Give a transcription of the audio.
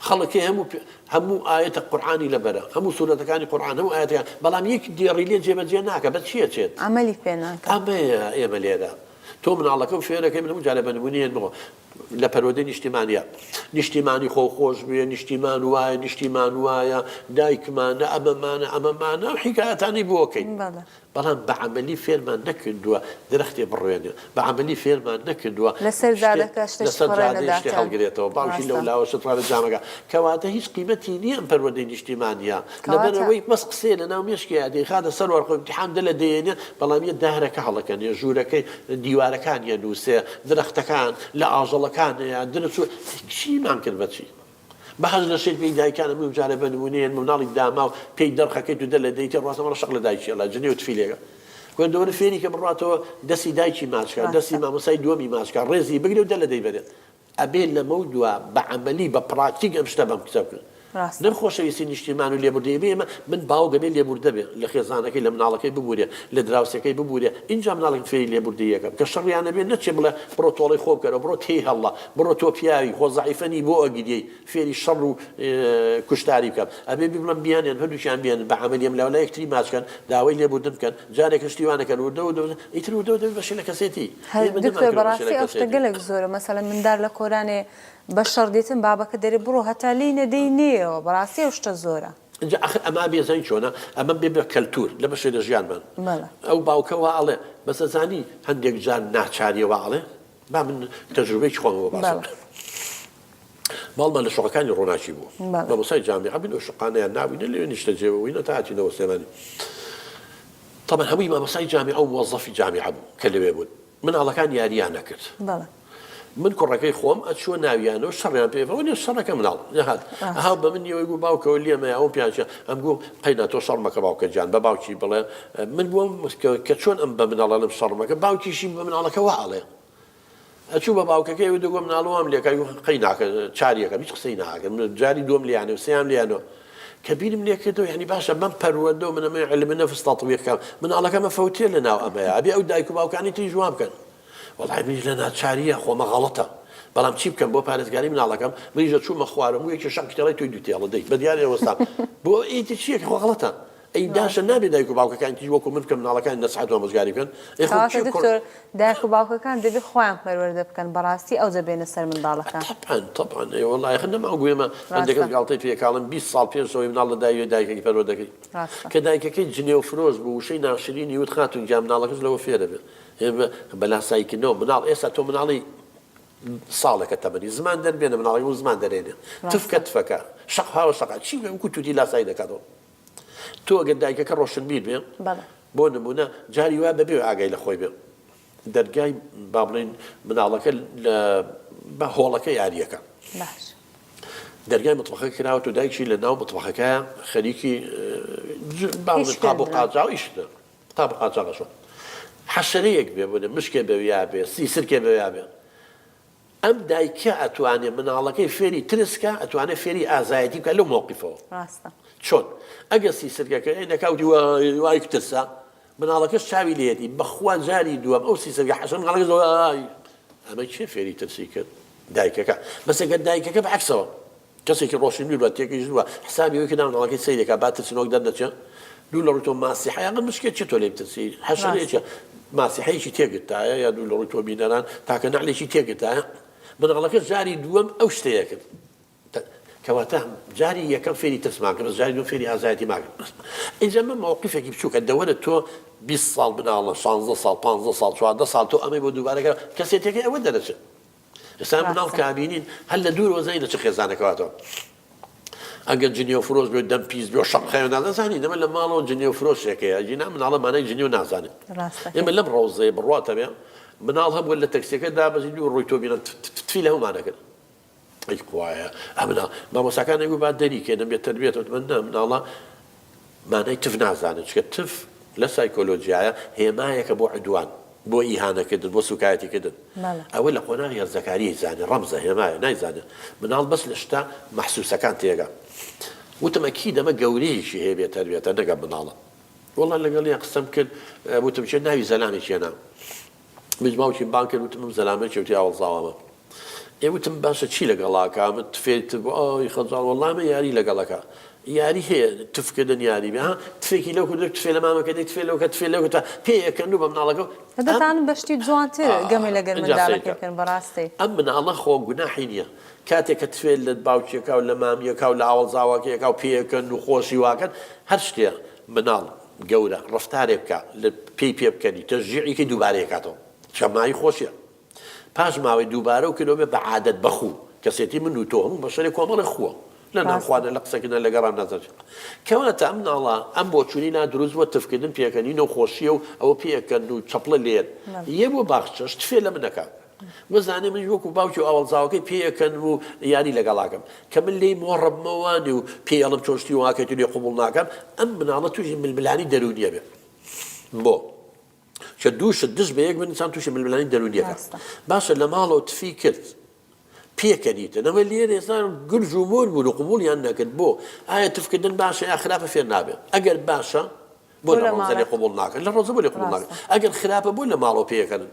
خەڵکی هەموو ئاەتە قورئانی لەبەرە هەموو سوورەتەکانی قورئان هەموو ئاەتەکان بەڵام یەک دیێڕی لێ جێبەجێ ناکە بە چیە چێت عملی پێ ناکە ئەمەیە ئێمە لێرە تۆ مناڵەکە و فێرەکەی من هەموو جارە بە نمونەیەن بڵێ لە پەروەردەی نیشتیمانیە نیشتیمانی خۆش بێ نیشتیمان وایە نیشتیمان وایە دایکمانە ئەمەمانە حیکایەتانی بۆکەین بەڵام بە عەمەلی فێرمان نەکردووە درەختێ بڕوێنێ بە عەمەلی فێرمان نەکردووە لەسەر جادەکە شتێ هەڵگرێتەوە باوکی لەولاوە شتوانە جامەکە کەواتە هیچ قیمەتی نییە ئەم پەروەردەی نیشتیمانیە لەبەرەوەی بەس قسێ لە ناو مێشکەیە دەیخاتە سەر وەرقە ئیمتیحان دە دێنێ بەڵام یە دارەکە هەڵەکەنێ ژوورەکەی دیوارەکانیە نووسێ درەختەکان لە ئاژەڵەکانەیە درەچوو چیمان کرد بەچی بەحەز لە شێت پێی دایکانە من جارە بە نمونەیەن مناڵی داما و پێی دەرخەکەی تو دە لە دەیتە ڕاستەمە شەق لە دایکی لە جنێ و تفیلێگە خوێندەوەرە فێری کە بڕاتەوە دەستی دایکی ماچکە دەستی مامۆسای دووەمی ماچکە ڕێزی بگرێ و دە لە دەی بەرێت ئەبێ لەمە دووە بە عەمەلی بە پڕاکتیک ئەم شتە بەم کتێب کرد نەم خۆشەویستی نیشتیمان و لێبوردەیە بێ ئێمە من باوگە بێ لێبوردە بێ لە خێزانەکەی لە مناڵەکەی ببوورێ لە دراوسەکەی ببوورێ اینجا مناڵێک فێری لێبوردەیەکەم کە شەڕیانە بێ نەچێ بڵێ بڕۆ تۆڵی خۆ بکەرەوە بڕۆ تێی هەڵڵا بڕۆ تۆ پیاوی خۆ زەعیفەنی بۆ ئەگیدەی فێری شەڕ و کوشتاری بکەم ئەبێ بڵێم بیانێن هەردووشیان بێنن بە عەمەلی ئەم لەولا یەکتری ماچکەن داوای لێبوردن بکەن جارێک شتیوانەکەن وردە ئیتر وردە بەشی لە کەسێتی دکتۆر بەڕاستی ئەو شتە گەلێک زۆرە مەسەڵەن مندار لە کۆرانێ بە شەڕ دێتن بابەکە دەرێ بڕۆ هەتا لی نەدەی نێەوە بەڕاستی ئەو شتە زۆرە اینجا آخر ئەما بێزەی چۆنە ئەمە بێ بە کەلتور لە بەشێ لە ژیانمان ئەو باوکەوە ئاڵێ بەسەزانی هەندێک جار ناچاریەوە ئاڵێ با من تەجروبەی خۆمەوە باسم باڵمان لە شوقەکانی ڕۆناچی بوو بە مۆسای جامیعە بن و شوقانەیان نابووینە لێوێ نیشتەجێەوەینە تا هاتینەوە سلێمانی طبعا هەمووی مامۆسای جامیعە و موظەفی جامیعە بوو کە لەوێ بوون مناڵەکان یاریان نەکرد من کوڕەکەی خۆم ئەچووە ناویانەوە شەڕیان پێوە نیە شەڕەکە مناڵ نەهات هاو بە من یەوەی بوو باوکەوە لێمەیە ئەو پیاچە ئەم گوم قەینا تۆ شەڕمەکە باوکە جان بە باوکی بڵێ من بووم کە چۆن ئەم بە مناڵە لەم شەڕمەکە باوکیشی بە مناڵەکە وەڵێ ئەچوو بە باوکەکەی و دەگوم مناڵەوەم لێکای قەیناکە چاریەکە هیچ قسەی ناکەن جاری دوم لیانێ و سێیان لیانەوە کە بیرم لێ کردەوە یعنی باشە بەم پەروەردە و منەمە علم نەفس تەطبیقەکەم مناڵەکەمە فەوتێ لە ناو ئەمەیە ئەبێ ئەو دایک و باوکانی تری جوان بکەن وەڵای منیش لە ناچاریە خۆمە غەڵەتە بەڵام چی بکەم بۆ پارێزگاری مناڵەکەم منیژە چوومە خوارم و یەکی شەق کتێڵی توی دوتێڵە دەیت بە دیارێ وەستام بۆ ئیتی چیەکە خۆ غەڵەتە ئەی داشە نابێ دایک و باوکەکان تیژ وەکو من بکەم مناڵەکانی نەسعەت ئامۆژگاری بکەن دکتۆر دایک و باوکەکان دەبێ خۆیان پەروەردە بکەن بەڕاستی ئەو دەبێنە سەر منداڵەکان طبعا وڵای خەنەما گوێمە هەندێکە گاڵتەی پێکاڵم 20 ساڵ پێشەوەی مناڵ لە دایوێ دایکێکی پەروەردەکەی کە دایکەکەی جنێ و فرۆز بوو وشەی ناشرینی وت خاتون جا مناڵەکەش لەوە فێرە بێ بەلاسایکردنەوە مناڵ ئێستا تۆ مناڵی ساڵێکە تەمەنی زمان دەربێنە مناڵی و زمان دەرێنێ تفکە تفەکە شەق هاوە شەقا چی وەکو توتی لاسایی دەکاتەوە تۆ ئەگەر دایکەکە ڕۆشن بیر بێ بۆ نمونە جاری وا بەبێ ئاگای لە خۆی بێ دەرگای با بڵێن مناڵەکە بە هۆڵەکە یاریەکە دەرگای مطبخەکە کراوە و دایکی لە ناو مطبخەکە خەریکی تابۆ قاچاو ئیشتە تابۆ قاچاقەشە حەشەرەیەک بێ بۆ مشکێ بەویا بێ سیسرکێ بەویا بێ ئەم دایکە ئەتوانێت مناڵەکەی فێری ترسکە ئەتوانێت فێری ئازایەتی بکە لەو مۆقیفەوە چۆن ئەگە سیسرگەکە نەکاوتی وای ترسا مناڵەکەش چاوی لێتی بەخوا جاری دووەم ئەو سیسرگە حەشەن مناڵەکە زۆی ئەمە چێ فێری ترسی کرد دایکەکە بەسەگە دایکەکە بەعکسەوە کەسێکی ڕۆشن بیر تێکیش دووە حسابی وەی کردن مناڵەکەی سەیرێکە با ترسنۆک دەردەچێ دوو لە ڕووی تۆ ماسیحەیە مشکێت چێ تۆ لێ بترسی حەشەرێکە ماسیحەیەکی تێگرتایە یا دوو لە ڕووی تۆ بینەران تاکە نەعلێکی تێگرتایە مناڵەکە جاری دووەم ئەو شتەیە کرد کەواتە جاری یەکەم فێری ترسمان کرد جاری دوم فێری ئازایەتی ماکرد ئینجا من موقفێکی بچووکە دەوەرە تۆ 20 ساڵ بناڵە 16 ساڵ 15 ساڵ 14 ساڵ تۆ ئەمەی بۆ دووبارەکە کەسێتێکی ئەوە دەرەچێت ئێستا مناڵ کابینین هەر لە دوور وەزای لە چ خێزانەکەواتەوە ئەگەر جنێ و فرۆش بێ دەم پیس بێ و شەق خەیە نازانانی دەمە لە ماڵەوە جنێ و فرۆشێکەیە جینا مناڵە مانای جنێ و نازانێت ئێمە لەم ڕۆزەیە بڕاتە بێ مناڵ هەبووە لە تەکسیەکە دابەزی دوو ڕووی تۆ بینن تفی لە هەمانەکرد ئەی خوایە ئەمنا مامۆساکانی گوو با دەریکێنم بێت تەربیێتەوە من مناڵە مانای تف نازانێت چکە تف لە سایکۆلۆجیایە هێمایەکە بۆ عدوان بۆ ئیهانەکردن بۆ سوکایەتیکردن ئەوە لە قۆناغی هەرزەکاری زانێ ڕەمزە هێمایە نایزانێت مناڵ بەس لە شتا مەحسووسەکان تێگا وتم ئەکی دەمە گەورەیەکی هەیە بێت تەربیێتە نەگە مناڵە وەڵا لەگەڵ یان قسەم کرد وتم چێ ناوی زەلامێکیە نام باوکی بان کرد وتم زەلامێکی وتی ئاوەڵزاوامە ئێوتم باشە چی لەگەڵاکە من تفێت ئەوی خەزاڵ وەڵامە یاری لەگەڵەکە یاری هەیە تفکردن یاری بێ تفێکی لەو کردو تفێ لە مامەکە دەی تفێ لەوکە تفێ لەوکە تا پێیەکەن و بە مناڵەکە دەتانم بەشتی جوانتر گەمە لەگەر منداڵەکەکەن بەڕاستی ئەم مناڵە خۆ گوناحی نییە کاتێک کە تفێت لە باوکیەکە و لە مامیەکە و لە ئاوەڵزاوەکەیەکە و پێیەکەن و خۆشی واکەن هەر شتێ مناڵ گەورە ڕفتارێک بکە لە پێی پێ بکەنی تەشجیعێکی دووبارەیەکاتەوە شەمایی خۆشیە پاش ماوەی دووبارە و کردۆ بێ بە عادەت بەخوو کەسێتی من و تۆ هەموو بەشەرێک کۆمەڵی خووە لە ناخوانە لە قسەکردن لەگەڕان نەزەر کەواتە ئەم مناڵە ئەم بۆچوونی نا دروست بووە تفکردن پێکەنین و خۆشیە و ئەوە پێکەن و چەپڵە لێن یە بۆ باخچەش تفێ لە منەکە وەزانێ من وەکو باوکی و ئاوەڵزاوەکەی پێیەکەن و یاری لەگەڵاکەم کە من لێی مۆڕەبمەوانی و پێی ئەڵم چۆشتی واکەتی لێ قوبوڵ ناکەم ئەم مناڵە تووشی ململانی دەرونیە بێ بۆ کە دووشت دست بە یەک بنیسان تووشی ململانی دەرونیەکە باشە لە ماڵەوە تفی کرد پێکەنیتە نەوە لێرە ئێستا گرژ و مۆر بوون و قوبوڵیان نەکرد بۆ ئایا تفکردن باشە یا خراپە فێر نابێت ئەگەر باشە بۆ لە ڕۆزە لێ قوبوڵ ناکەن لە ڕۆزە بۆ لێ قوبوڵ ناکەن ئەگەر خراپە بۆ لە ماڵەوە پێکەنن